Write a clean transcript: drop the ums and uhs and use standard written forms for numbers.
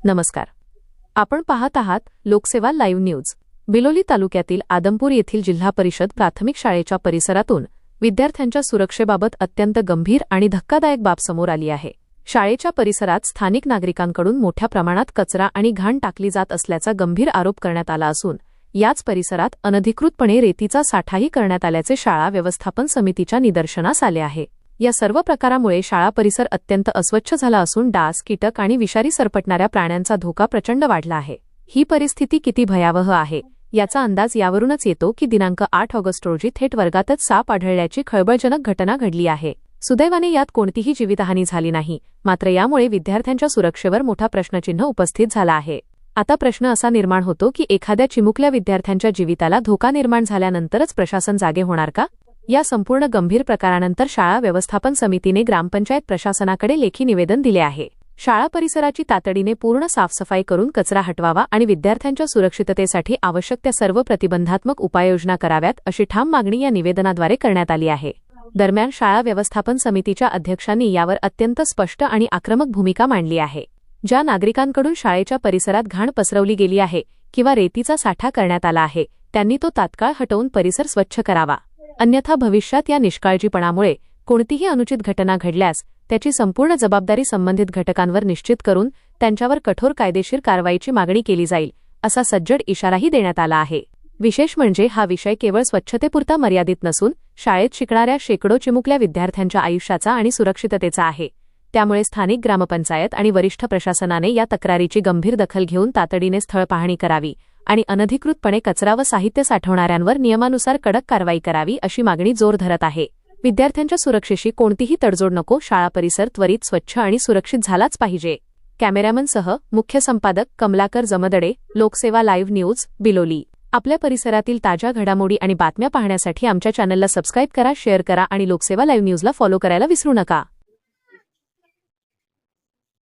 नमस्कार. आपण पाहत आहात लोकसेवा लाईव्ह न्यूज. बिलोली तालुक्यातील आदमपूर येथील जिल्हा परिषद प्राथमिक शाळेच्या परिसरातून विद्यार्थ्यांच्या सुरक्षेबाबत अत्यंत गंभीर आणि धक्कादायक बाब समोर आली आहे. शाळेच्या परिसरात स्थानिक नागरिकांकडून मोठ्या प्रमाणात कचरा आणि घाण टाकली जात असल्याचा गंभीर आरोप करण्यात आला असून याच परिसरात अनधिकृतपणे रेतीचा साठाही करण्यात आल्याचे शाळा व्यवस्थापन समितीच्या निदर्शनास आले आहे. या सर्व प्रकारामुळे शाळा परिसर अत्यंत अस्वच्छ झाला असून डास, कीटक आणि विषारी सरपटणाऱ्या प्राण्यांचा धोका प्रचंड वाढला आहे. ही परिस्थिती किती भयावह आहे याचा अंदाज यावरूनच येतो की दिनांक 8 ऑगस्ट रोजी थेट वर्गातच साप आढळल्याची खळबळजनक घटना घडली आहे. सुदैवाने यात कोणतीही जीवितहानी झाली नाही, मात्र यामुळे विद्यार्थ्यांच्या सुरक्षेवर मोठा प्रश्नचिन्ह उपस्थित झाला आहे. आता प्रश्न असा निर्माण होतो की एखाद्या चिमुकल्या विद्यार्थ्यांच्या जीविताला धोका निर्माण झाल्यानंतरच प्रशासन जागे होणार का? या संपूर्ण गंभीर प्रकारानंतर शाळा व्यवस्थापन समितीने ग्रामपंचायत प्रशासनाकडे लेखी निवेदन दिले आहे. शाळा परिसराची तातडीने पूर्ण साफसफाई करून कचरा हटवावा आणि विद्यार्थ्यांच्या सुरक्षिततेसाठी आवश्यक त्या सर्व प्रतिबंधात्मक उपाययोजना कराव्यात अशी ठाम मागणी या निवेदनाद्वारे करण्यात आली आहे. दरम्यान शाळा व्यवस्थापन समितीच्या अध्यक्षांनी यावर अत्यंत स्पष्ट आणि आक्रमक भूमिका मांडली आहे. ज्या नागरिकांकडून शाळेच्या परिसरात घाण पसरवली गेली आहे किंवा रेतीचा साठा करण्यात आला आहे त्यांनी तो तात्काळ हटवून परिसर स्वच्छ करावा. अन्यथा भविष्यात या निष्काळजीपणामुळे कोणतीही अनुचित घटना घडल्यास त्याची संपूर्ण जबाबदारी संबंधित घटकांवर निश्चित करून त्यांच्यावर कठोर कायदेशीर कारवाईची मागणी केली जाईल असा सज्जड इशाराही देण्यात आला आहे. विशेष म्हणजे हा विषय केवळ स्वच्छतेपुरता मर्यादित नसून शाळेत शिकणाऱ्या शेकडो चिमुकल्या विद्यार्थ्यांच्या आयुष्याचा आणि सुरक्षिततेचा आहे. त्यामुळे स्थानिक ग्रामपंचायत आणि वरिष्ठ प्रशासनाने या तक्रारीची गंभीर दखल घेऊन तातडीने स्थळ पाहणी करावी आणि अनधिकृतपणे कचरा व साहित्य साठवणाऱ्यांवर नियमानुसार कडक कारवाई करावी अशी मागणी जोर धरत आहे. विद्यार्थ्यांच्या सुरक्षेशी कोणतीही तडजोड नको, शाळा परिसर त्वरित स्वच्छ आणि सुरक्षित झालाच पाहिजे. कॅमेरामनसह मुख्य संपादक कमलाकर जमदडे, लोकसेवा लाईव्ह न्यूज, बिलोली. आपल्या परिसरातील ताज्या घडामोडी आणि बातम्या पाहण्यासाठी आमच्या चॅनलला सबस्क्राईब करा, शेअर करा आणि लोकसेवा लाईव्ह न्यूजला फॉलो करायला विसरू नका.